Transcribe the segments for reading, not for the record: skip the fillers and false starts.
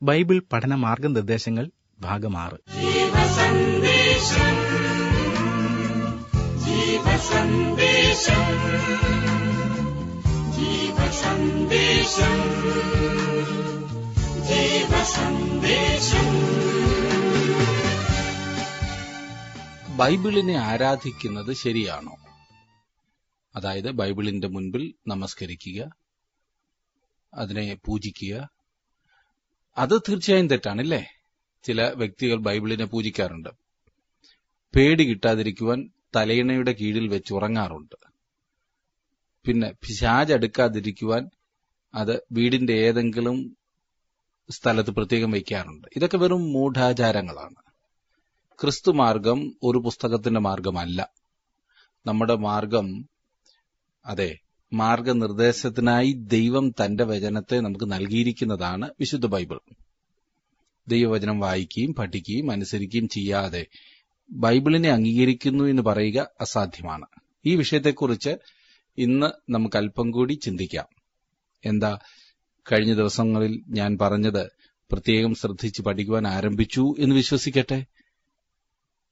Bible പഠന മാർഗനിർദ്ദേശങ്ങൾ ഭാഗം 6. ബൈബിളിനെ ആരാധിക്കുന്നത് ശരിയാണോ? അതായത് ബൈബിളിന്റെ മുൻപിൽ നമസ്കരിക്കുക, അതിനെ പൂജിക്കുക, അത് തീർച്ചയായും തെറ്റാണല്ലേ? ചില വ്യക്തികൾ ബൈബിളിനെ പൂജിക്കാറുണ്ട്. പേടി കിട്ടാതിരിക്കുവാൻ തലയിണയുടെ കീഴിൽ വെച്ച് ഉറങ്ങാറുണ്ട്. പിന്നെ പിശാച് അടുക്കാതിരിക്കുവാൻ അത് വീടിന്റെ ഏതെങ്കിലും സ്ഥലത്ത് പ്രത്യേകം വയ്ക്കാറുണ്ട്. ഇതൊക്കെ വെറും മൂഢാചാരങ്ങളാണ്. ക്രിസ്തുമാർഗം ഒരു പുസ്തകത്തിന്റെ മാർഗമല്ല. നമ്മുടെ മാർഗം, അതെ, മാർഗനിർദ്ദേശത്തിനായി ദൈവം തന്റെ വചനത്തെ നമുക്ക് നൽകിയിരിക്കുന്നതാണ് വിശുദ്ധ ബൈബിൾ. ദൈവവചനം വായിക്കുകയും പഠിക്കുകയും അനുസരിക്കുകയും ചെയ്യാതെ ബൈബിളിനെ അംഗീകരിക്കുന്നു എന്ന് പറയുക അസാധ്യമാണ്. ഈ വിഷയത്തെക്കുറിച്ച് ഇന്ന് നമുക്ക് അല്പം കൂടി ചിന്തിക്കാം. എന്താ, കഴിഞ്ഞ ദിവസങ്ങളിൽ ഞാൻ പറഞ്ഞത് പ്രത്യേകം ശ്രദ്ധിച്ച് പഠിക്കുവാൻ ആരംഭിച്ചു എന്ന് വിശ്വസിക്കട്ടെ.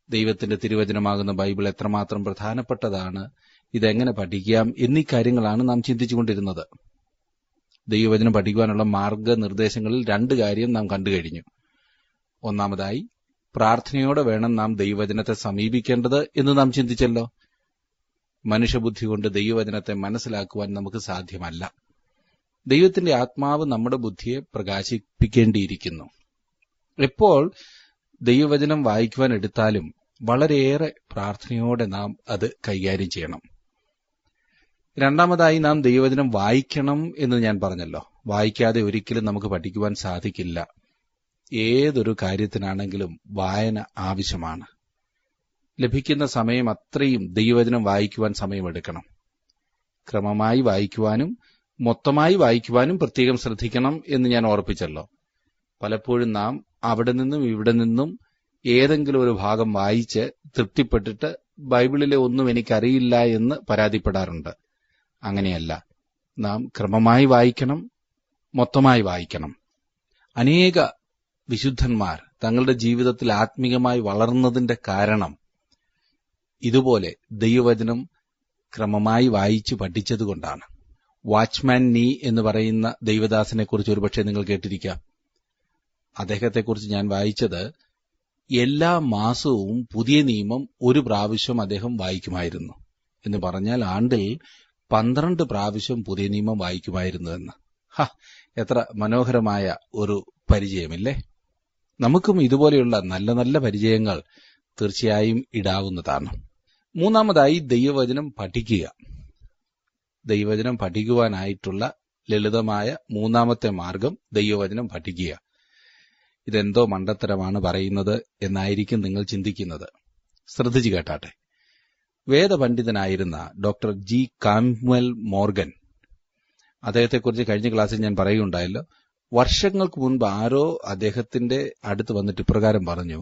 ദൈവത്തിന്റെ തിരുവചനമാകുന്ന ബൈബിൾ എത്രമാത്രം പ്രധാനപ്പെട്ടതാണ്, ഇതെങ്ങനെ പഠിക്കാം എന്നീ കാര്യങ്ങളാണ് നാം ചിന്തിച്ചുകൊണ്ടിരുന്നത്. ദൈവവചനം പഠിക്കുവാനുള്ള മാർഗനിർദ്ദേശങ്ങളിൽ 2 കാര്യം നാം കണ്ടുകഴിഞ്ഞു. ഒന്നാമതായി, പ്രാർത്ഥനയോടെ വേണം നാം ദൈവവചനത്തെ സമീപിക്കേണ്ടത് എന്ന് നാം ചിന്തിച്ചല്ലോ. മനുഷ്യബുദ്ധി കൊണ്ട് ദൈവവചനത്തെ മനസ്സിലാക്കുവാൻ നമുക്ക് സാധ്യമല്ല. ദൈവത്തിന്റെ ആത്മാവ് നമ്മുടെ ബുദ്ധിയെ പ്രകാശിപ്പിക്കേണ്ടിയിരിക്കുന്നു. എപ്പോൾ ദൈവവചനം വായിക്കുവാൻ എടുത്താലും വളരെയേറെ പ്രാർത്ഥനയോടെ നാം അത് കൈകാര്യം ചെയ്യണം. രണ്ടാമതായി, നാം ദൈവവചനം വായിക്കണം എന്ന് ഞാൻ പറഞ്ഞല്ലോ. വായിക്കാതെ ഒരിക്കലും നമുക്ക് പഠിക്കുവാൻ സാധിക്കില്ല. ഏതൊരു കാര്യത്തിനാണെങ്കിലും വായന ആവശ്യമാണ്. ലഭിക്കുന്ന സമയം അത്രയും ദൈവവചനം വായിക്കുവാൻ സമയമെടുക്കണം. ക്രമമായി വായിക്കുവാനും മൊത്തമായി വായിക്കുവാനും പ്രത്യേകം ശ്രദ്ധിക്കണം എന്ന് ഞാൻ ഓർപ്പിച്ചല്ലോ. പലപ്പോഴും നാം അവിടെ നിന്നും ഇവിടെ നിന്നും ഏതെങ്കിലും ഒരു ഭാഗം വായിച്ച് തൃപ്തിപ്പെട്ടിട്ട് ബൈബിളിലെ ഒന്നും എനിക്കറിയില്ല എന്ന് പരാതിപ്പെടാറുണ്ട്. അങ്ങനെയല്ല. നാം ക്രമമായി വായിക്കണം, മൊത്തമായി വായിക്കണം. അനേക വിശുദ്ധന്മാർ തങ്ങളുടെ ജീവിതത്തിൽ ആത്മീയമായി വളർന്നതിന്റെ കാരണം ഇതുപോലെ ദൈവവചനം ക്രമമായി വായിച്ചു പഠിച്ചതുകൊണ്ടാണ്. വാച്ച്മാൻ നീ എന്ന് പറയുന്ന ദൈവദാസനെക്കുറിച്ച് ഒരുപക്ഷെ നിങ്ങൾ കേട്ടിരിക്കാം. അദ്ദേഹത്തെക്കുറിച്ച് ഞാൻ വായിച്ചത്, എല്ലാ മാസവും പുതിയ നിയമം ഒരു പ്രാവശ്യം അദ്ദേഹം വായിക്കുമായിരുന്നു എന്ന് പറഞ്ഞാൽ ആണ്ടിൽ 12 പ്രാവശ്യം പുതിയ നിയമം വായിക്കുമായിരുന്നു എന്ന്. എത്ര മനോഹരമായ ഒരു പരിചയമില്ലേ? നമുക്കും ഇതുപോലെയുള്ള നല്ല നല്ല പരിചയങ്ങൾ തീർച്ചയായും ഇടാവുന്നതാണ്. മൂന്നാമതായി, ദൈവവചനം പഠിക്കുക. ദൈവവചനം പഠിക്കുവാനായിട്ടുള്ള ലളിതമായ മൂന്നാമത്തെ മാർഗം ദൈവവചനം പഠിക്കുക. ഇതെന്തോ മണ്ടത്തരമാണ് പറയുന്നത് എന്നായിരിക്കും നിങ്ങൾ ചിന്തിക്കുന്നത്. ശ്രദ്ധിച്ചു കേട്ടാട്ടെ. വേദപണ്ഡിതനായിരുന്ന ഡോക്ടർ ജി കാംവെൽ മോർഗൻ, അദ്ദേഹത്തെക്കുറിച്ച് കഴിഞ്ഞ ക്ലാസ്സിൽ ഞാൻ പറയുകയുണ്ടായല്ലോ. വർഷങ്ങൾക്ക് മുൻപ് ആരോ അദ്ദേഹത്തിന്റെ അടുത്ത് വന്നിട്ട് ഇപ്രകാരം പറഞ്ഞു,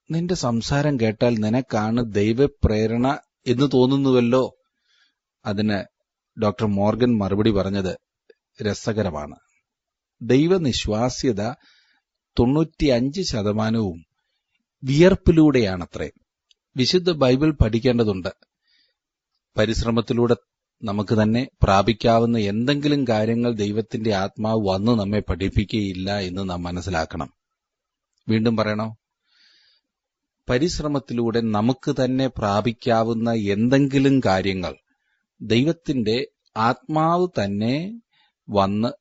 നിന്റെ സംസാരം കേട്ടാൽ നിനക്കാണ് ദൈവപ്രേരണ എന്ന് തോന്നുന്നുവല്ലോ. അതിന് ഡോക്ടർ മോർഗൻ മറുപടി പറഞ്ഞത് രസകരമാണ്. ദൈവനിശ്വാസ്യത 95% വിയർപ്പിലൂടെയാണത്രേ. വിശുദ്ധ ബൈബിൾ പഠിക്കേണ്ടതുണ്ട്. പരിശ്രമത്തിലൂടെ നമുക്ക് തന്നെ പ്രാപിക്കാവുന്ന എന്തെങ്കിലും കാര്യങ്ങൾ ദൈവത്തിന്റെ ആത്മാവ് വന്ന് നമ്മെ പഠിപ്പിക്കുകയില്ല എന്ന് നാം മനസ്സിലാക്കണം. വീണ്ടും പറയണോ? പരിശ്രമത്തിലൂടെ നമുക്ക് തന്നെ പ്രാപിക്കാവുന്ന എന്തെങ്കിലും കാര്യങ്ങൾ ദൈവത്തിന്റെ ആത്മാവ് തന്നെ വന്ന്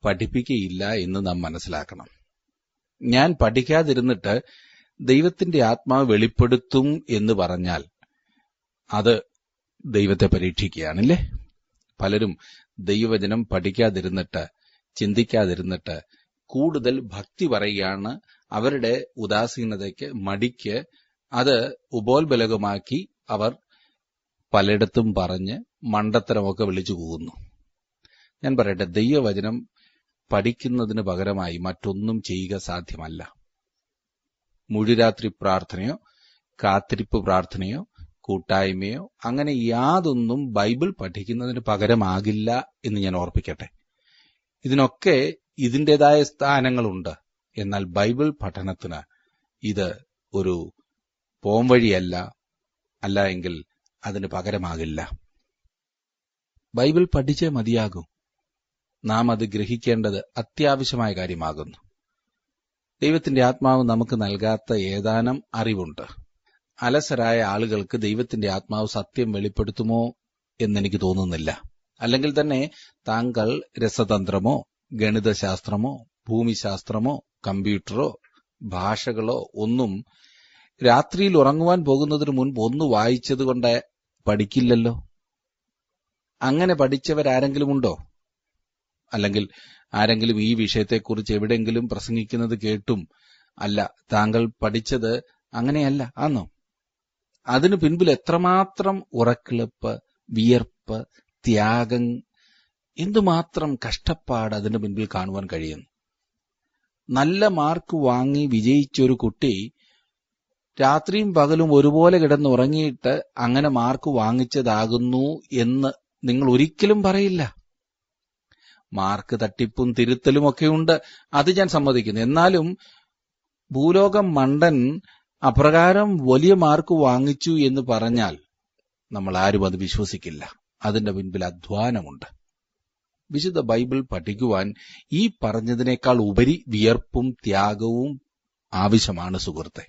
പഠിപ്പിക്കുകയില്ല എന്ന് നാം മനസ്സിലാക്കണം. ഞാൻ പഠിക്കാതിരുന്നിട്ട് ദൈവത്തിന്റെ ആത്മാവ് വെളിപ്പെടുത്തും എന്ന് പറഞ്ഞാൽ അത് ദൈവത്തെ പരീക്ഷിക്കുകയാണല്ലേ. പലരും ദൈവവചനം പഠിക്കാതിരുന്നിട്ട്, ചിന്തിക്കാതിരുന്നിട്ട് കൂടുതൽ ഭക്തി പറയുകയാണ്. അവരുടെ ഉദാസീനതയ്ക്ക്, മടിക്ക് അത് ഉപോത്ബലകമാക്കി അവർ പലയിടത്തും പറഞ്ഞ് മണ്ടത്തരമൊക്കെ വിളിച്ചു പോകുന്നു. ഞാൻ പറയട്ടെ, ദൈവവചനം പഠിക്കുന്നതിന് പകരമായി മറ്റൊന്നും ചെയ്യുക സാധ്യമല്ല. മുഴുരാത്രി പ്രാർത്ഥനയോ കാത്തിരിപ്പ് പ്രാർത്ഥനയോ കൂട്ടായ്മയോ അങ്ങനെ യാതൊന്നും ബൈബിൾ പഠിക്കുന്നതിന് പകരമാകില്ല എന്ന് ഞാൻ ഓർപ്പിക്കട്ടെ. ഇതിനൊക്കെ ഇതിൻ്റെതായ സ്ഥാനങ്ങളുണ്ട്. എന്നാൽ ബൈബിൾ പഠനത്തിന് ഇത് ഒരു പോംവഴിയല്ല, അല്ല എങ്കിൽ അതിന് പകരമാകില്ല. ബൈബിൾ പഠിച്ചേ മതിയാകൂ. നാം അത് ഗ്രഹിക്കേണ്ടത് അത്യാവശ്യമായ കാര്യമാകുന്നു. ദൈവത്തിന്റെ ആത്മാവ് നമുക്ക് നൽകാത്ത ഏതാനും അറിവുണ്ട്. അലസരായ ആളുകൾക്ക് ദൈവത്തിന്റെ ആത്മാവ് സത്യം വെളിപ്പെടുത്തുമോ എന്നെനിക്ക് തോന്നുന്നില്ല. അല്ലെങ്കിൽ തന്നെ താങ്കൾ രസതന്ത്രമോ ഗണിതശാസ്ത്രമോ ഭൂമിശാസ്ത്രമോ കമ്പ്യൂട്ടറോ ഭാഷകളോ ഒന്നും രാത്രിയിൽ ഉറങ്ങുവാൻ പോകുന്നതിന് മുൻപ് ഒന്ന് വായിച്ചതുകൊണ്ട് പഠിക്കില്ലല്ലോ. അങ്ങനെ പഠിച്ചവരാരെങ്കിലും ഉണ്ടോ? അല്ലെങ്കിൽ ആരെങ്കിലും ഈ വിഷയത്തെക്കുറിച്ച് എവിടെയെങ്കിലും പ്രസംഗിക്കുന്നത് കേട്ടും അല്ല താങ്കൾ പഠിച്ചത് അങ്ങനെയല്ല ആന്നോ? അതിനു പിൻപിൽ എത്രമാത്രം ഉറക്കിളപ്പ്, വിയർപ്പ്, ത്യാഗം, എന്തുമാത്രം കഷ്ടപ്പാട് അതിനു പിൻപിൽ കാണുവാൻ കഴിയുന്നു. നല്ല മാർക്ക് വാങ്ങി വിജയിച്ചൊരു കുട്ടി രാത്രിയും പകലും ഒരുപോലെ കിടന്നുറങ്ങിയിട്ട് അങ്ങനെ മാർക്ക് വാങ്ങിച്ചതാകുന്നു എന്ന് നിങ്ങൾ ഒരിക്കലും പറയില്ല. മാർക്ക് തട്ടിപ്പും തിരുത്തലുമൊക്കെയുണ്ട്, അത് ഞാൻ സമ്മതിക്കുന്നു. എന്നാലും ഭൂലോകം മണ്ടൻ അപ്രകാരം വലിയ മാർക്ക് വാങ്ങിച്ചു എന്ന് പറഞ്ഞാൽ നമ്മൾ ആരും അത് വിശ്വസിക്കില്ല. അതിന്റെ പിൻപിൽ അധ്വാനമുണ്ട്. വിശുദ്ധ ബൈബിൾ പഠിക്കുവാൻ ഈ പറഞ്ഞതിനേക്കാൾ ഉപരി വിയർപ്പും ത്യാഗവും ആവശ്യമാണ് സുഹൃത്തെ.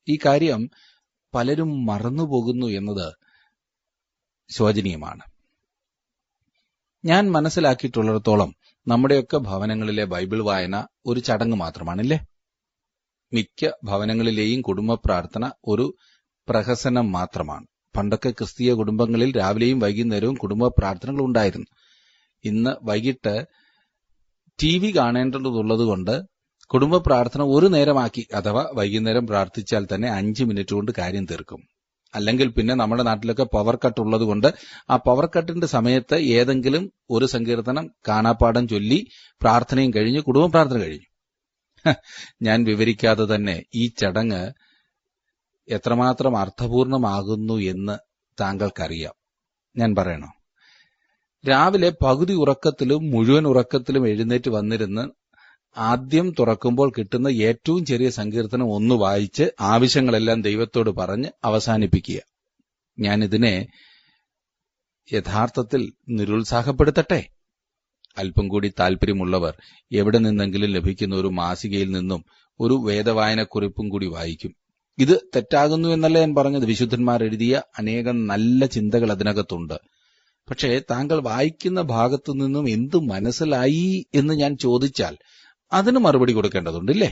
ഈ കാര്യം പലരും മറന്നുപോകുന്നു എന്നത് ശോചനീയമാണ്. ഞാൻ മനസ്സിലാക്കിയിട്ടുള്ളിടത്തോളം നമ്മുടെയൊക്കെ ഭവനങ്ങളിലെ ബൈബിൾ വായന ഒരു ചടങ്ങ് മാത്രമാണല്ലേ? മിക്ക ഭവനങ്ങളിലെയും കുടുംബ പ്രാർത്ഥന ഒരു പ്രഹസനം മാത്രമാണ്. പണ്ടൊക്കെ ക്രിസ്തീയ കുടുംബങ്ങളിൽ രാവിലെയും വൈകുന്നേരവും കുടുംബ പ്രാർത്ഥനകൾ ഉണ്ടായിരുന്നു. ഇന്ന് വൈകിട്ട് TV കാണേണ്ടതുള്ളതുകൊണ്ട് കുടുംബ പ്രാർത്ഥന ഒരു നേരമാക്കി, അഥവാ വൈകുന്നേരം പ്രാർത്ഥിച്ചാൽ തന്നെ 5 മിനിറ്റ് കൊണ്ട് കാര്യം തീർക്കും. അല്ലെങ്കിൽ പിന്നെ നമ്മുടെ നാട്ടിലൊക്കെ പവർ കട്ട് ഉള്ളതുകൊണ്ട് ആ പവർ കട്ടിന്റെ സമയത്ത് ഏതെങ്കിലും ഒരു സങ്കീർത്തനം കാണാപ്പാഠം ചൊല്ലി പ്രാർത്ഥനയും കഴിഞ്ഞ് കുടുംബ പ്രാർത്ഥന കഴിഞ്ഞു. ഞാൻ വിവരിക്കാതെ തന്നെ ഈ ചടങ്ങ് എത്രമാത്രം അർത്ഥപൂർണമാകുന്നു എന്ന് താങ്കൾക്കറിയാം. ഞാൻ പറയണോ? രാവിലെ പകുതി ഉറക്കത്തിലും മുഴുവൻ ഉറക്കത്തിലും എഴുന്നേറ്റ് വന്നിരുന്ന് ആദ്യം തുറക്കുമ്പോൾ കിട്ടുന്ന ഏറ്റവും ചെറിയ സങ്കീർത്തനം ഒന്ന് വായിച്ച് ആവശ്യങ്ങളെല്ലാം ദൈവത്തോട് പറഞ്ഞ് അവസാനിപ്പിക്കുക. ഞാനിതിനെ യഥാർത്ഥത്തിൽ നിരുത്സാഹപ്പെടുത്തട്ടെ. അല്പം കൂടി താല്പര്യമുള്ളവർ എവിടെ നിന്നെങ്കിലും ലഭിക്കുന്ന ഒരു മാസികയിൽ നിന്നും ഒരു വേദവായനക്കുറിപ്പും കൂടി വായിക്കും. ഇത് തെറ്റാകുന്നു എന്നല്ല ഞാൻ പറഞ്ഞത്. വിശുദ്ധന്മാർ എഴുതിയ അനേകം നല്ല ചിന്തകൾ അതിനകത്തുണ്ട്. പക്ഷേ താങ്കൾ വായിക്കുന്ന ഭാഗത്തു നിന്നും എന്തു മനസ്സിലായി എന്ന് ഞാൻ ചോദിച്ചാൽ അതിന് മറുപടി കൊടുക്കേണ്ടതുണ്ടല്ലേ?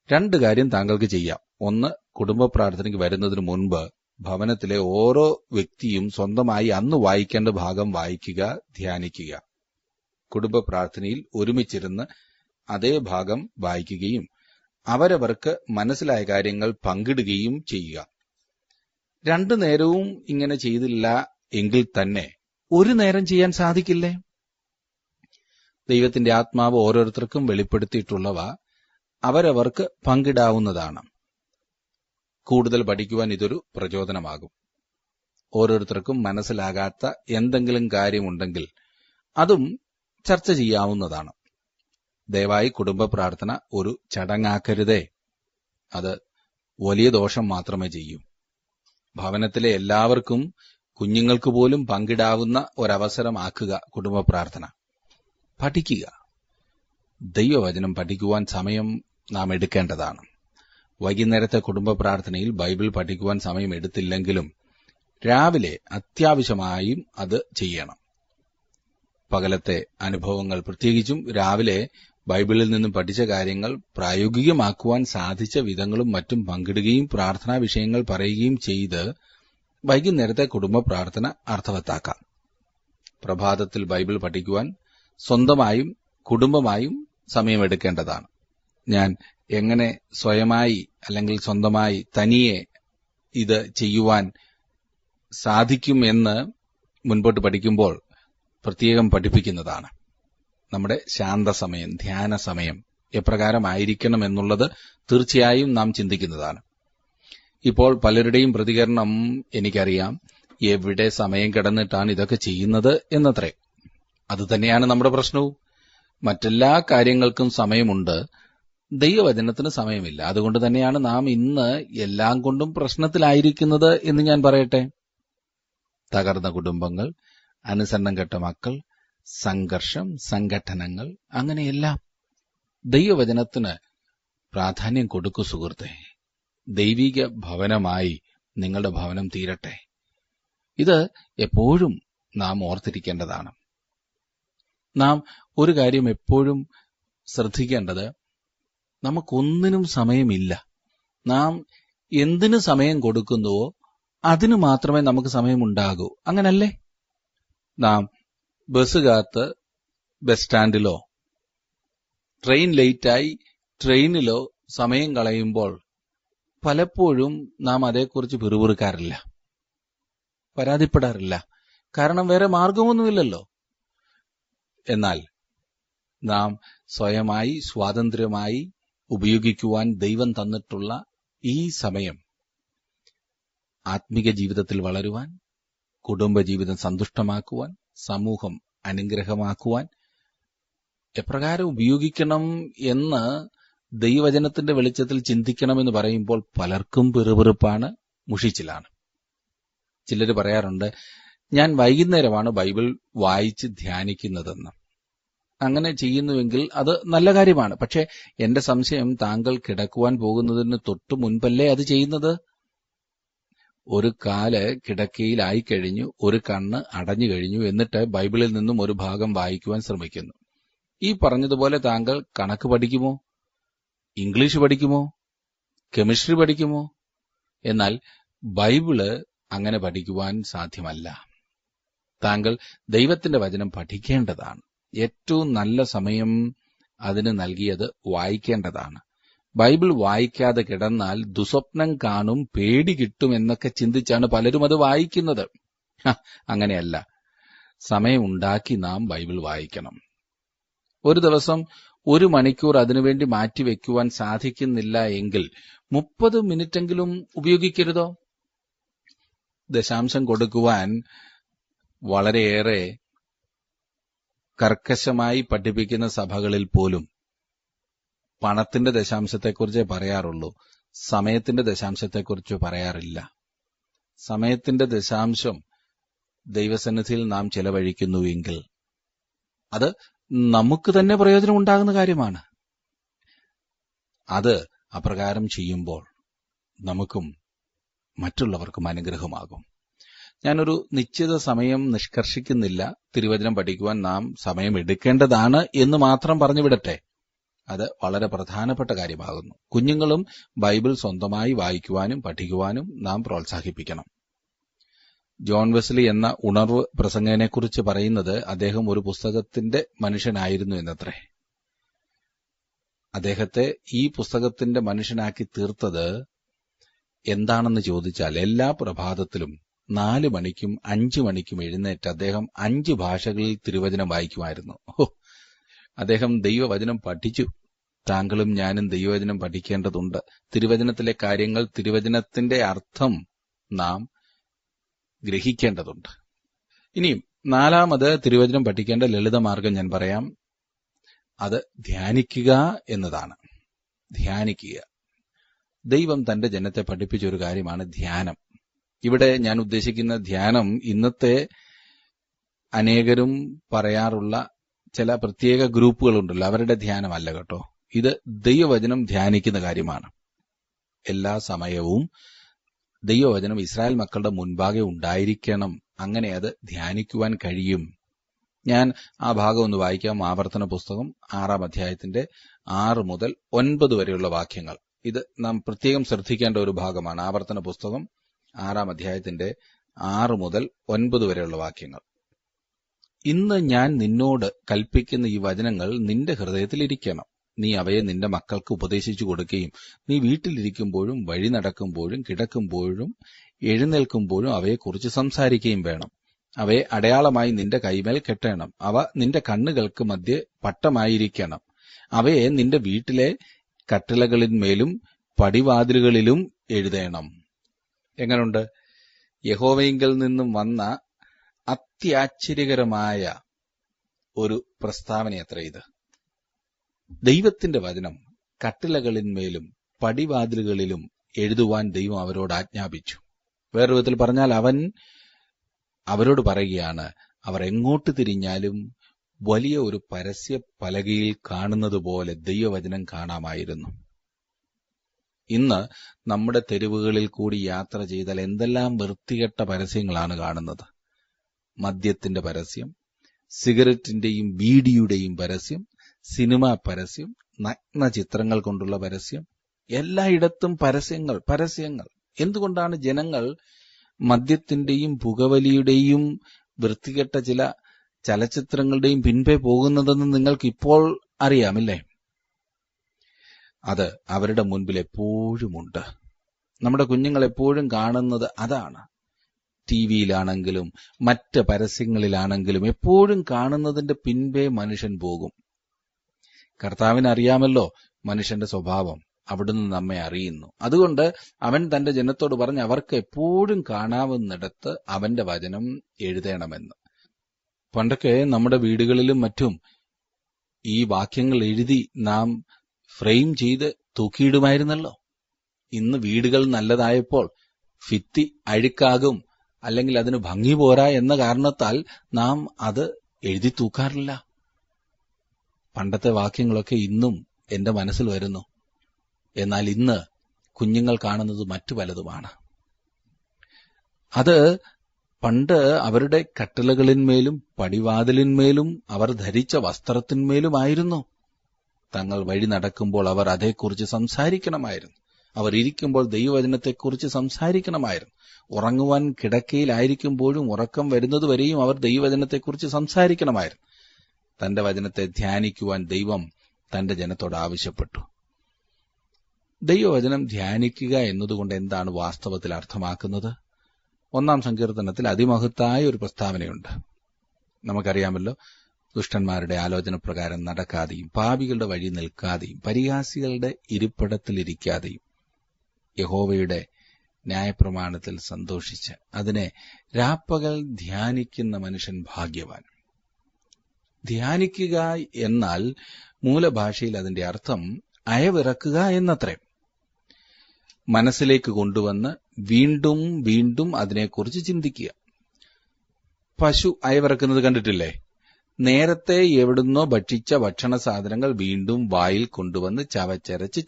2 കാര്യം താങ്കൾക്ക് ചെയ്യാം. ഒന്ന്, കുടുംബ പ്രാർത്ഥനയ്ക്ക് വരുന്നതിന് മുൻപ് ഭവനത്തിലെ ഓരോ വ്യക്തിയും സ്വന്തമായി അന്ന് വായിക്കേണ്ട ഭാഗം വായിക്കുക, ധ്യാനിക്കുക. കുടുംബ പ്രാർത്ഥനയിൽ ഒരുമിച്ചിരുന്ന് അതേ ഭാഗം വായിക്കുകയും അവരവർക്ക് മനസ്സിലായ കാര്യങ്ങൾ പങ്കിടുകയും ചെയ്യുക. 2 നേരവും ഇങ്ങനെ ചെയ്തില്ല എങ്കിൽ തന്നെ ഒരു നേരം ചെയ്യാൻ സാധിക്കില്ലേ? ദൈവത്തിന്റെ ആത്മാവ് ഓരോരുത്തർക്കും വെളിപ്പെടുത്തിയിട്ടുള്ളവ അവരവർക്ക് പങ്കിടാവുന്നതാണ്. കൂടുതൽ പഠിക്കുവാൻ ഇതൊരു പ്രചോദനമാകും. ഓരോരുത്തർക്കും മനസ്സിലാകാത്ത എന്തെങ്കിലും കാര്യമുണ്ടെങ്കിൽ അതും ചർച്ച ചെയ്യാവുന്നതാണ്. ദയവായി കുടുംബ പ്രാർത്ഥന ഒരു ചടങ്ങാക്കരുതേ. അത് വലിയ ദോഷം മാത്രമേ ചെയ്യൂ. ഭവനത്തിലെ എല്ലാവർക്കും, കുഞ്ഞുങ്ങൾക്ക് പോലും പങ്കിടാവുന്ന ഒരവസരമാക്കുക കുടുംബ പ്രാർത്ഥന. പഠിക്കുക. ദൈവവചനം പഠിക്കുവാൻ സമയം നാം എടുക്കേണ്ടതാണ്. വൈകുന്നേരത്തെ കുടുംബ പ്രാർത്ഥനയിൽ ബൈബിൾ പഠിക്കുവാൻ സമയം എടുത്തില്ലെങ്കിലും രാവിലെ അത്യാവശ്യമായും അത് ചെയ്യണം. പകലത്തെ അനുഭവങ്ങൾ, പ്രത്യേകിച്ചും രാവിലെ ബൈബിളിൽ നിന്നും പഠിച്ച കാര്യങ്ങൾ പ്രായോഗികമാക്കുവാൻ സാധിച്ച വിധങ്ങളും മറ്റും പങ്കിടുകയും പ്രാർത്ഥനാ വിഷയങ്ങൾ പറയുകയും ചെയ്ത് വൈകുന്നേരത്തെ കുടുംബ പ്രാർത്ഥന അർത്ഥവത്താക്കാം. പ്രഭാതത്തിൽ ബൈബിൾ പഠിക്കുവാൻ സ്വന്തമായും കുടുംബമായും സമയമെടുക്കേണ്ടതാണ്. ഞാൻ എങ്ങനെ സ്വയമായി അല്ലെങ്കിൽ സ്വന്തമായി തനിയെ ഇത് ചെയ്യുവാൻ സാധിക്കും എന്ന് മുൻപോട്ട് പഠിക്കുമ്പോൾ പ്രത്യേകം പഠിപ്പിക്കുന്നതാണ്. നമ്മുടെ ശാന്തസമയം, ധ്യാന സമയം എപ്രകാരമായിരിക്കണം എന്നുള്ളത് തീർച്ചയായും നാം ചിന്തിക്കുന്നതാണ്. ഇപ്പോൾ പലരുടെയും പ്രതികരണം എനിക്കറിയാം, എവിടെ സമയം കിടന്നിട്ടാണ് ഇതൊക്കെ ചെയ്യുന്നത് എന്നത്രേ. അതുതന്നെയാണ് നമ്മുടെ പ്രശ്നവും. മറ്റെല്ലാ കാര്യങ്ങൾക്കും സമയമുണ്ട്, ദൈവവചനത്തിന് സമയമില്ല. അതുകൊണ്ട് തന്നെയാണ് നാം ഇന്ന് എല്ലാം കൊണ്ടും പ്രശ്നത്തിലായിരിക്കുന്നത് എന്ന് ഞാൻ പറയട്ടെ. തകർന്ന കുടുംബങ്ങൾ, അനുസരണം കെട്ട മക്കൾ, സംഘർഷം, സംഘട്ടനങ്ങൾ, അങ്ങനെയെല്ലാം. ദൈവവചനത്തിന് പ്രാധാന്യം കൊടുക്കൂ സുഹൃത്തെ. ദൈവിക ഭവനമായി നിങ്ങളുടെ ഭവനം തീരട്ടെ. ഇത് എപ്പോഴും നാം ഓർത്തിരിക്കേണ്ടതാണ്. നാം ഒരു കാര്യം എപ്പോഴും ശ്രദ്ധിക്കേണ്ടത്, നമുക്കൊന്നിനും സമയമില്ല. നാം എന്തിനു സമയം കൊടുക്കുന്നുവോ അതിനു മാത്രമേ നമുക്ക് സമയമുണ്ടാകൂ. അങ്ങനല്ലേ? നാം ബസ് കാത്ത് ബസ് സ്റ്റാൻഡിലോ ട്രെയിൻ ലേറ്റായി ട്രെയിനിലോ സമയം കളയുമ്പോൾ പലപ്പോഴും നാം അതേക്കുറിച്ച് പിറുപിറുക്കാറില്ല, പരാതിപ്പെടാറില്ല. കാരണം വേറെ മാർഗമൊന്നുമില്ലല്ലോ. എന്നാൽ നാം സ്വയമായി സ്വാതന്ത്ര്യമായി ഉപയോഗിക്കുവാൻ ദൈവം തന്നിട്ടുള്ള ഈ സമയം ആത്മീക ജീവിതത്തിൽ വളരുവാൻ, കുടുംബജീവിതം സന്തുഷ്ടമാക്കുവാൻ, സമൂഹം അനുഗ്രഹമാക്കുവാൻ എപ്രകാരം ഉപയോഗിക്കണം എന്ന് ദൈവവചനത്തിന്റെ വെളിച്ചത്തിൽ ചിന്തിക്കണമെന്ന് പറയുമ്പോൾ പലർക്കും പിറുപിറുപ്പാണ്, മുഷിച്ചിലാണ്. ചിലർ പറയാറുണ്ട്, ഞാൻ വൈകുന്നേരമാണ് ബൈബിൾ വായിച്ച് ധ്യാനിക്കുന്നതെന്ന്. അങ്ങനെ ചെയ്യുന്നുവെങ്കിൽ അത് നല്ല കാര്യമാണ്. പക്ഷെ എന്റെ സംശയം, താങ്കൾ കിടക്കുവാൻ പോകുന്നതിന് തൊട്ടു മുൻപല്ലേ അത് ചെയ്യുന്നത്? ഒരു കാല് കിടക്കയിലായിക്കഴിഞ്ഞു, ഒരു കണ്ണ് അടഞ്ഞു കഴിഞ്ഞു, എന്നിട്ട് ബൈബിളിൽ നിന്നും ഒരു ഭാഗം വായിക്കുവാൻ ശ്രമിക്കുന്നു. ഈ പറഞ്ഞതുപോലെ താങ്കൾ കണക്ക് പഠിക്കുമോ? ഇംഗ്ലീഷ് പഠിക്കുമോ? കെമിസ്ട്രി പഠിക്കുമോ? എന്നാൽ ബൈബിള് അങ്ങനെ പഠിക്കുവാൻ സാധ്യമല്ല. താങ്കൾ ദൈവത്തിന്റെ വചനം പഠിക്കേണ്ടതാണ്. ഏറ്റവും നല്ല സമയം അതിന് നൽകിയത് വായിക്കേണ്ടതാണ്. ബൈബിൾ വായിക്കാതെ കിടന്നാൽ ദുസ്വപ്നം കാണും, പേടി കിട്ടും എന്നൊക്കെ ചിന്തിച്ചാണ് പലരും അത് വായിക്കുന്നത്. അങ്ങനെയല്ല. സമയമുണ്ടാക്കി നാം ബൈബിൾ വായിക്കണം. ഒരു ദിവസം 1 മണിക്കൂർ അതിനുവേണ്ടി മാറ്റിവെക്കുവാൻ സാധിക്കുന്നില്ല എങ്കിൽ 30 മിനിറ്റെങ്കിലും ഉപയോഗിക്കരുതോ? ദശാംശം കൊടുക്കുവാൻ വളരെയേറെ കർക്കശമായി പഠിപ്പിക്കുന്ന സഭകളിൽ പോലും പണത്തിന്റെ ദശാംശത്തെക്കുറിച്ചേ പറയാറുള്ളൂ, സമയത്തിന്റെ ദശാംശത്തെക്കുറിച്ച് പറയാറില്ല. സമയത്തിന്റെ ദശാംശം ദൈവസന്നിധിയിൽ നാം ചെലവഴിക്കുന്നുവെങ്കിൽ അത് നമുക്ക് തന്നെ പ്രയോജനമുണ്ടാകുന്ന കാര്യമാണ്. അത് അപ്രകാരം ചെയ്യുമ്പോൾ നമുക്കും മറ്റുള്ളവർക്കും അനുഗ്രഹമാകും. ഞാനൊരു നിശ്ചിത സമയം നിഷ്കർഷിക്കുന്നില്ല. തിരുവചനം പഠിക്കുവാൻ നാം സമയം എടുക്കേണ്ടതാണ് എന്ന് മാത്രം പറഞ്ഞുവിടട്ടെ. അത് വളരെ പ്രധാനപ്പെട്ട കാര്യമാകുന്നു. കുഞ്ഞുങ്ങളും ബൈബിൾ സ്വന്തമായി വായിക്കുവാനും പഠിക്കുവാനും നാം പ്രോത്സാഹിപ്പിക്കണം. ജോൺ വെസ്ലി എന്ന ഉണർവ് പ്രസംഗനെക്കുറിച്ച് പറയുന്നത്, അദ്ദേഹം ഒരു പുസ്തകത്തിന്റെ മനുഷ്യനായിരുന്നു എന്നത്രേ. അദ്ദേഹത്തെ ഈ പുസ്തകത്തിന്റെ മനുഷ്യനാക്കി തീർത്തത് എന്താണെന്ന് ചോദിച്ചാൽ, എല്ലാ പ്രഭാതത്തിലും 4 മണിക്കും 5 മണിക്കും എഴുന്നേറ്റ് അദ്ദേഹം 5 ഭാഷകളിൽ തിരുവചനം വായിക്കുമായിരുന്നു. അദ്ദേഹം ദൈവവചനം പഠിച്ചു. താങ്കളും ഞാനും ദൈവവചനം പഠിക്കേണ്ടതുണ്ട്. തിരുവചനത്തിലെ കാര്യങ്ങൾ, തിരുവചനത്തിന്റെ അർത്ഥം നാം ഗ്രഹിക്കേണ്ടതുണ്ട്. ഇനിയും 4ാമത് തിരുവചനം പഠിക്കേണ്ട ലളിതമാർഗം ഞാൻ പറയാം. അത് ധ്യാനിക്കുക എന്നതാണ്. ധ്യാനിക്കുക. ദൈവം തന്റെ ജനത്തെ പഠിപ്പിച്ചൊരു കാര്യമാണ് ധ്യാനം. ഇവിടെ ഞാൻ ഉദ്ദേശിക്കുന്ന ധ്യാനം ഇന്നത്തെ അനേകരും പറയാറുള്ള ചില പ്രത്യേക ഗ്രൂപ്പുകളുണ്ടല്ലോ, അവരുടെ ധ്യാനമല്ല കേട്ടോ. ഇത് ദൈവവചനം ധ്യാനിക്കുന്ന കാര്യമാണ്. എല്ലാ സമയവും ദൈവവചനം ഇസ്രായേൽ മക്കളുടെ മുൻപാകെ ഉണ്ടായിരിക്കണം. അങ്ങനെ അത് ധ്യാനിക്കുവാൻ കഴിയും. ഞാൻ ആ ഭാഗം ഒന്ന് വായിക്കാം. ആവർത്തന പുസ്തകം 6-ാം അധ്യായത്തിന്റെ 6 മുതൽ 9 വരെയുള്ള വാക്യങ്ങൾ. ഇത് നാം പ്രത്യേകം ശ്രദ്ധിക്കേണ്ട ഒരു ഭാഗമാണ്. ആവർത്തന പുസ്തകം 6-ാം അധ്യായത്തിന്റെ 6 മുതൽ 9 വരെയുള്ള വാക്യങ്ങൾ. ഇന്ന് ഞാൻ നിന്നോട് കൽപ്പിക്കുന്ന ഈ വചനങ്ങൾ നിന്റെ ഹൃദയത്തിലിരിക്കണം. നീ അവയെ നിന്റെ മക്കൾക്ക് ഉപദേശിച്ചു കൊടുക്കുകയും നീ വീട്ടിലിരിക്കുമ്പോഴും വഴി നടക്കുമ്പോഴും കിടക്കുമ്പോഴും എഴുന്നേൽക്കുമ്പോഴും അവയെക്കുറിച്ച് സംസാരിക്കുകയും വേണം. അവയെ അടയാളമായി നിന്റെ കൈമേൽ കെട്ടണം. അവ നിന്റെ കണ്ണുകൾക്ക് മധ്യേ പട്ടമായിരിക്കണം. അവയെ നിന്റെ വീട്ടിലെ കട്ടിളകളിന്മേലും പടിവാതിലുകളിലും എഴുതേണം. എങ്ങനുണ്ട്? യഹോവയിങ്കൽ നിന്നും വന്ന അത്യാശ്ചര്യകരമായ ഒരു പ്രസ്താവനയത്ര ഇത്. ദൈവത്തിന്റെ വചനം കട്ടിലകളിന്മേലും പടിവാതിലുകളിലും എഴുതുവാൻ ദൈവം അവരോട് ആജ്ഞാപിച്ചു. വേറൊരു വിധത്തിൽ പറഞ്ഞാൽ അവൻ അവരോട് പറയുകയാണ്, അവർ എങ്ങോട്ട് തിരിഞ്ഞാലും വലിയ ഒരു പരസ്യ പലകയിൽ കാണുന്നത് പോലെ ദൈവവചനം കാണാമായിരുന്നു. ഇന്ന് നമ്മുടെ തെരുവുകളിൽ കൂടി യാത്ര ചെയ്താൽ എന്തെല്ലാം വൃത്തികെട്ട പരസ്യങ്ങളാണ് കാണുന്നത്. മദ്യത്തിന്റെ പരസ്യം, സിഗരറ്റിന്റെയും ബീഡിയുടെയും പരസ്യം, സിനിമാ പരസ്യം, നഗ്ന ചിത്രങ്ങൾ കൊണ്ടുള്ള പരസ്യം, എല്ലായിടത്തും പരസ്യങ്ങൾ. എന്തുകൊണ്ടാണ് ജനങ്ങൾ മദ്യത്തിന്റെയും പുകവലിയുടെയും വൃത്തികെട്ട ചില ചലച്ചിത്രങ്ങളുടെയും പിൻപേ പോകുന്നതെന്ന് നിങ്ങൾക്ക് ഇപ്പോൾ അറിയാമില്ലേ? അത് അവരുടെ മുൻപിൽ എപ്പോഴുമുണ്ട്. നമ്മുടെ കുഞ്ഞുങ്ങൾ എപ്പോഴും കാണുന്നത് അതാണ്. ടിവിയിലാണെങ്കിലും മറ്റ് പരസ്യങ്ങളിലാണെങ്കിലും എപ്പോഴും കാണുന്നതിന്റെ പിൻപേ മനുഷ്യൻ പോകും. കർത്താവിന് അറിയാമല്ലോ മനുഷ്യന്റെ സ്വഭാവം, അവിടുന്ന് നമ്മെ അറിയുന്നു. അതുകൊണ്ട് അവൻ തന്റെ ജനത്തോട് പറഞ്ഞ് അവർക്ക് എപ്പോഴും കാണാവുന്നിടത്ത് അവന്റെ വചനം എഴുതണമെന്ന്. പണ്ടൊക്കെ നമ്മുടെ വീടുകളിലും മറ്റും ഈ വാക്യങ്ങൾ എഴുതി നാം ഫ്രെയിം ചെയ്ത് തൂക്കിയിടുമായിരുന്നല്ലോ. ഇന്ന് വീടുകൾ നല്ലതായപ്പോൾ ഭിത്തി അഴുക്കാകും, അല്ലെങ്കിൽ അതിന് ഭംഗി പോരാ എന്ന കാരണത്താൽ നാം അത് എഴുതി തൂക്കാറില്ല. പണ്ടത്തെ വാക്യങ്ങളൊക്കെ ഇന്നും എന്റെ മനസ്സിൽ വരുന്നു. എന്നാൽ ഇന്ന് കുഞ്ഞുങ്ങൾ കാണുന്നത് മറ്റു പലതുമാണ്. അത് പണ്ട് അവരുടെ കട്ടിലകളിന്മേലും പടിവാതിലിന്മേലും അവർ ധരിച്ച വസ്ത്രത്തിന്മേലുമായിരുന്നു. തങ്ങൾ വഴി നടക്കുമ്പോൾ അവർ അതേക്കുറിച്ച് സംസാരിക്കണമായിരുന്നു. അവർ ഇരിക്കുമ്പോൾ ദൈവവചനത്തെക്കുറിച്ച് സംസാരിക്കണമായിരുന്നു. ഉറങ്ങുവാൻ കിടക്കയിലായിരിക്കുമ്പോഴും ഉറക്കം വരുന്നതുവരെയും അവർ ദൈവവചനത്തെക്കുറിച്ച് സംസാരിക്കണമായിരുന്നു. തന്റെ വചനത്തെ ധ്യാനിക്കുവാൻ ദൈവം തന്റെ ജനത്തോട് ആവശ്യപ്പെട്ടു. ദൈവവചനം ധ്യാനിക്കുക എന്നതുകൊണ്ട് എന്താണ് വാസ്തവത്തിൽ അർത്ഥമാക്കുന്നത്? 1-ാം സങ്കീർത്തനത്തിൽ അതിമഹത്തായ ഒരു പ്രസ്താവനയുണ്ട്. നമുക്കറിയാമല്ലോ, ദുഷ്ടന്മാരുടെ ആലോചന പ്രകാരം നടക്കാതെയും പാപികളുടെ വഴി നിൽക്കാതെയും പരിഹാസികളുടെ ഇരിപ്പിടത്തിലിരിക്കാതെയും യഹോവയുടെ ന്യായപ്രമാണത്തിൽ സന്തോഷിച്ച് അതിനെ രാപ്പകൽ ധ്യാനിക്കുന്ന മനുഷ്യൻ ഭാഗ്യവാൻ. ധ്യാനിക്കുക എന്നാൽ മൂലഭാഷയിൽ അതിന്റെ അർത്ഥം അയവിറക്കുക എന്നത്രേ. മനസ്സിലേക്ക് കൊണ്ടുവന്ന് വീണ്ടും വീണ്ടും അതിനെക്കുറിച്ച് ചിന്തിക്കുക. പശു അയവിറക്കുന്നത് കണ്ടിട്ടില്ലേ? നേരത്തെ എവിടുന്നോ ഭക്ഷിച്ച ഭക്ഷണ സാധനങ്ങൾ വീണ്ടും വായിൽ കൊണ്ടുവന്ന് ചവച്ചരച്ച്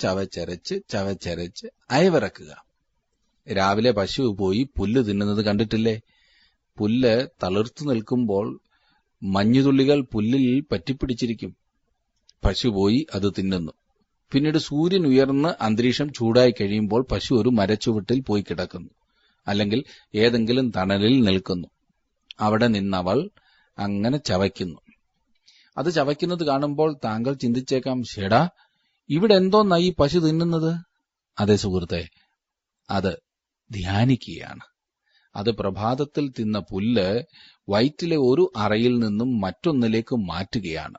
അയവിറക്കുക. രാവിലെ പശു പോയി പുല്ല് തിന്നുന്നത് കണ്ടിട്ടില്ലേ? പുല്ല് തളിർത്തു നിൽക്കുമ്പോൾ മഞ്ഞുതുള്ളികൾ പുല്ലിൽ പറ്റിപ്പിടിച്ചിരിക്കും. പശു പോയി അത് തിന്നുന്നു. പിന്നീട് സൂര്യൻ ഉയർന്ന് അന്തരീക്ഷം ചൂടായി കഴിയുമ്പോൾ പശു ഒരു മരച്ചുവട്ടിൽ പോയി കിടക്കുന്നു, അല്ലെങ്കിൽ ഏതെങ്കിലും തണലിൽ നിൽക്കുന്നു. അവിടെ നിന്നവൾ അങ്ങനെ ചവയ്ക്കുന്നു. അത് ചവയ്ക്കുന്നത് കാണുമ്പോൾ താങ്കൾ ചിന്തിച്ചേക്കാം, ഷേടാ, ഇവിടെ എന്തോന്നായി പശു തിന്നുന്നത്? അതെ സുഹൃത്തെ, അത് ധ്യാനിക്കുകയാണ്. അത് പ്രഭാതത്തിൽ തിന്ന പുല്ല് വയറ്റിലെ ഒരു അറയിൽ നിന്നും മറ്റൊന്നിലേക്ക് മാറ്റുകയാണ്.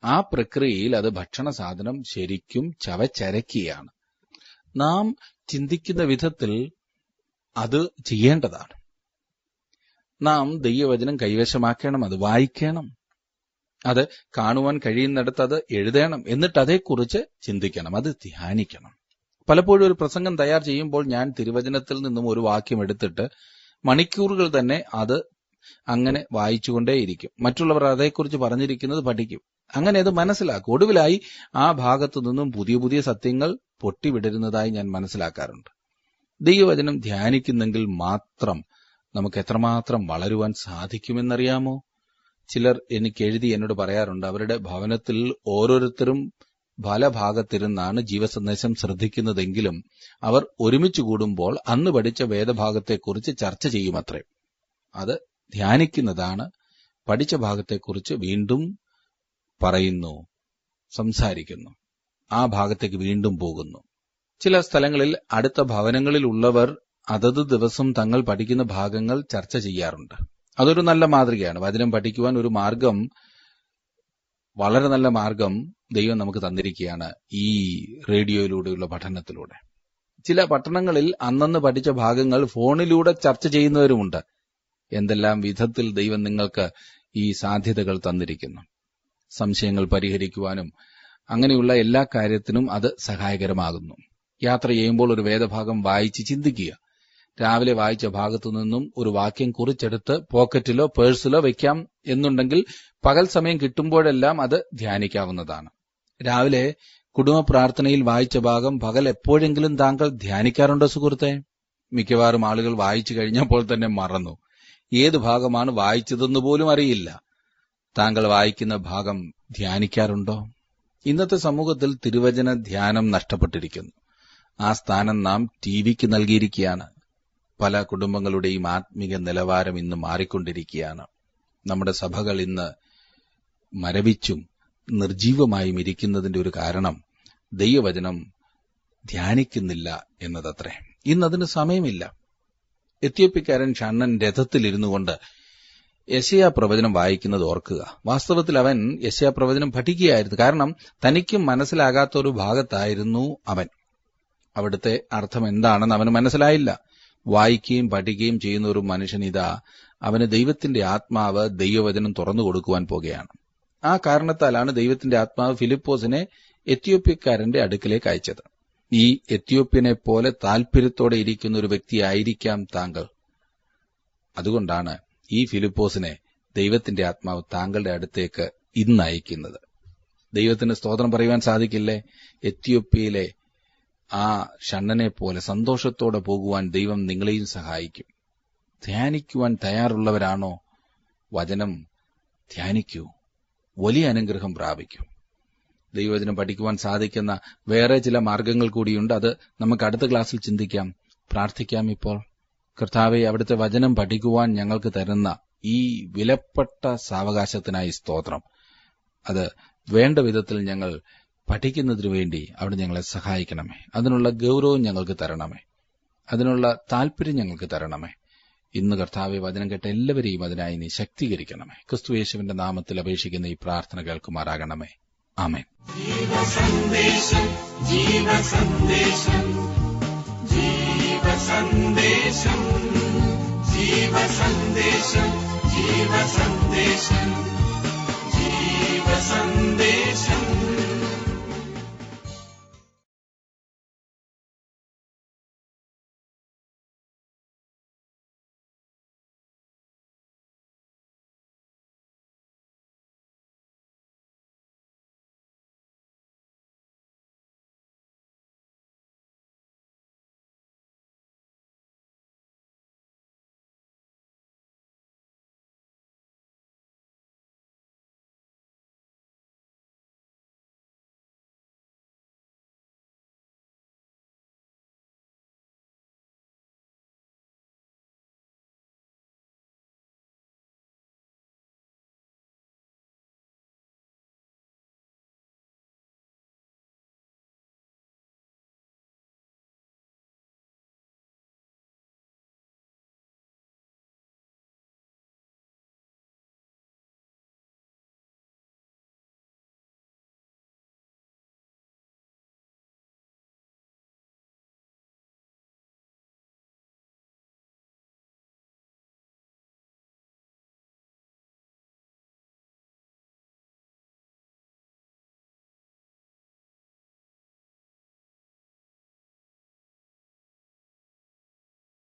ആ പ്രക്രിയയിൽ അത് ഭക്ഷണ സാധനം ശരിക്കും ചവച്ചരക്കുകയാണ്. നാം ചിന്തിക്കുന്ന വിധത്തിൽ അത് ചെയ്യേണ്ടതാണ്. നാം ദൈവവചനം കൈവശമാക്കണം, അത് വായിക്കണം, അത് കാണുവാൻ കഴിയുന്നിടത്ത് അത് എഴുതണം, എന്നിട്ട് അതേക്കുറിച്ച് ചിന്തിക്കണം, അത് ധ്യാനിക്കണം. പലപ്പോഴും ഒരു പ്രസംഗം തയ്യാർ ചെയ്യുമ്പോൾ ഞാൻ തിരുവചനത്തിൽ നിന്നും ഒരു വാക്യം എടുത്തിട്ട് മണിക്കൂറുകൾ തന്നെ അത് അങ്ങനെ വായിച്ചുകൊണ്ടേയിരിക്കും. മറ്റുള്ളവർ അതേക്കുറിച്ച് പറഞ്ഞിരിക്കുന്നത് പഠിക്കും. അങ്ങനെ അത് മനസ്സിലാക്കും. ഒടുവിലായി ആ ഭാഗത്തു നിന്നും പുതിയ പുതിയ സത്യങ്ങൾ പൊട്ടിവിടരുന്നതായി ഞാൻ മനസ്സിലാക്കാറുണ്ട്. ദൈവവചനം ധ്യാനിക്കുന്നെങ്കിൽ മാത്രം നമുക്ക് എത്രമാത്രം വളരുവാൻ സാധിക്കുമെന്നറിയാമോ? ചിലർ എനിക്ക് എഴുതി എന്നോട് പറയാറുണ്ട്, അവരുടെ ഭവനത്തിൽ ഓരോരുത്തരും പല ഭാഗത്തിരുന്നാണ് ജീവസന്ദേശം ശ്രദ്ധിക്കുന്നതെങ്കിലും അവർ ഒരുമിച്ച് കൂടുമ്പോൾ അന്ന് പഠിച്ച വേദഭാഗത്തെക്കുറിച്ച് ചർച്ച ചെയ്യുമത്രേ. അത് ധ്യാനിക്കുന്നതാണ്. പഠിച്ച ഭാഗത്തെക്കുറിച്ച് വീണ്ടും പറയുന്നു, സംസാരിക്കുന്നു, ആ ഭാഗത്തേക്ക് വീണ്ടും പോകുന്നു. ചില സ്ഥലങ്ങളിൽ അടുത്ത ഭവനങ്ങളിൽ ഉള്ളവർ അതത് ദിവസം തങ്ങൾ പഠിക്കുന്ന ഭാഗങ്ങൾ ചർച്ച ചെയ്യാറുണ്ട്. അതൊരു നല്ല മാതൃകയാണ്. വചനം പഠിക്കുവാൻ ഒരു മാർഗം, വളരെ നല്ല മാർഗം ദൈവം നമുക്ക് തന്നിരിക്കുകയാണ് ഈ റേഡിയോയിലൂടെയുള്ള പഠനത്തിലൂടെ. ചില പട്ടണങ്ങളിൽ അന്നന്ന് പഠിച്ച ഭാഗങ്ങൾ ഫോണിലൂടെ ചർച്ച ചെയ്യുന്നവരുമുണ്ട്. എന്തെല്ലാം വിധത്തിൽ ദൈവം നിങ്ങൾക്ക് ഈ സാധ്യതകൾ തന്നിരിക്കുന്നു. സംശയങ്ങൾ പരിഹരിക്കുവാനും അങ്ങനെയുള്ള എല്ലാ കാര്യത്തിനും അത് സഹായകരമാകുന്നു. യാത്ര ചെയ്യുമ്പോൾ ഒരു വേദഭാഗം വായിച്ച് ചിന്തിക്കുക. രാവിലെ വായിച്ച ഭാഗത്തു നിന്നും ഒരു വാക്യം കുറിച്ചെടുത്ത് പോക്കറ്റിലോ പേഴ്സിലോ വെക്കാം എന്നുണ്ടെങ്കിൽ പകൽ സമയം കിട്ടുമ്പോഴെല്ലാം അത് ധ്യാനിക്കാവുന്നതാണ്. രാവിലെ കുടുംബ പ്രാർത്ഥനയിൽ വായിച്ച ഭാഗം പകൽ എപ്പോഴെങ്കിലും താങ്കൾ ധ്യാനിക്കാറുണ്ടോ സുഹൃത്തെ? മിക്കവാറും ആളുകൾ വായിച്ചു കഴിഞ്ഞപ്പോൾ തന്നെ മറന്നു. ഏത് ഭാഗമാണ് വായിച്ചതെന്ന് പോലും അറിയില്ല. താങ്കൾ വായിക്കുന്ന ഭാഗം ധ്യാനിക്കാറുണ്ടോ? ഇന്നത്തെ സമൂഹത്തിൽ തിരുവചന ധ്യാനം നഷ്ടപ്പെട്ടിരിക്കുന്നു. ആ സ്ഥാനം നാം ടിവിക്ക് നൽകിയിരിക്കുകയാണ്. പല കുടുംബങ്ങളുടെയും ആത്മീക നിലവാരം ഇന്ന് മാറിക്കൊണ്ടിരിക്കുകയാണ്. നമ്മുടെ സഭകൾ ഇന്ന് മരവിച്ചും നിർജീവമായും ഇരിക്കുന്നതിന്റെ ഒരു കാരണം ദൈവവചനം ധ്യാനിക്കുന്നില്ല എന്നതത്രേ. ഇന്നതിന് സമയമില്ല. എത്യോപ്യക്കാരൻ ഷണ്ണൻ രഥത്തിലിരുന്നു കൊണ്ട് യെശയ്യാ പ്രവചനം വായിക്കുന്നത് ഓർക്കുക. വാസ്തവത്തിൽ അവൻ യെശയ്യാ പ്രവചനം പഠിക്കുകയായിരുന്നു. കാരണം തനിക്കും മനസ്സിലാകാത്ത ഒരു ഭാഗത്തായിരുന്നു അവൻ. അവിടുത്തെ അർത്ഥം എന്താണെന്ന് അവന് മനസ്സിലായില്ല. വായിക്കുകയും പഠിക്കുകയും ചെയ്യുന്ന ഒരു മനുഷ്യനിതാ അവന് ദൈവത്തിന്റെ ആത്മാവ് ദൈവവചനം തുറന്നു കൊടുക്കുവാൻ പോകുകയാണ്. ആ കാരണത്താലാണ് ദൈവത്തിന്റെ ആത്മാവ് ഫിലിപ്പോസിനെ എത്യോപ്യക്കാരന്റെ അടുക്കിലേക്ക് അയച്ചത്. ഈ എത്യോപ്യനെ പോലെ താൽപര്യത്തോടെ ഇരിക്കുന്ന ഒരു വ്യക്തിയായിരിക്കാം താങ്കൾ. അതുകൊണ്ടാണ് ഈ ഫിലിപ്പോസിനെ ദൈവത്തിന്റെ ആത്മാവ് താങ്കളുടെ അടുത്തേക്ക് ഇന്ന് അയക്കുന്നത്. ദൈവത്തിന് സ്തോത്രം പറയുവാൻ സാധിക്കില്ലേ? എത്യോപ്യയിലെ ആ ഷണ്ണനെ പോലെ സന്തോഷത്തോടെ പോകുവാൻ ദൈവം നിങ്ങളെയും സഹായിക്കും. ധ്യാനിക്കുവാൻ തയ്യാറുള്ളവരാണോ? വചനം ധ്യാനിക്കൂ, വലിയ അനുഗ്രഹം പ്രാപിക്കും. ദൈവവചനം പഠിക്കുവാൻ സാധിക്കുന്ന വേറെ ചില മാർഗങ്ങൾ കൂടിയുണ്ട്. അത് നമുക്ക് അടുത്ത ക്ലാസ്സിൽ ചിന്തിക്കാം. പ്രാർത്ഥിക്കാം. ഇപ്പോൾ കർത്താവെ, അവിടുത്തെ വചനം പഠിക്കുവാൻ ഞങ്ങൾക്ക് തരുന്ന ഈ വിലപ്പെട്ട സാവകാശത്തിനായി സ്തോത്രം. അത് വേണ്ട വിധത്തിൽ ഞങ്ങൾ പഠിക്കുന്നതിനു വേണ്ടി അവിടെ ഞങ്ങളെ സഹായിക്കണമേ. അതിനുള്ള ഗൗരവം ഞങ്ങൾക്ക് തരണമേ. അതിനുള്ള താല്പര്യം ഞങ്ങൾക്ക് തരണമേ. ഇന്ന് കർത്താവെ, വചനം കേട്ട എല്ലാവരെയും അതിനായി നീ ശക്തീകരിക്കണമേ. ക്രിസ്തുയേശുവിന്റെ നാമത്തിൽ അപേക്ഷിക്കുന്ന ഈ പ്രാർത്ഥന കേൾക്കുമാറാകണമേ. ആമേൻ. ജീവസന്ദേശം, ജീവസന്ദേശം, ജീവസന്ദേശം, ജീവസന്ദേശം, ജീവസന്ദേശം.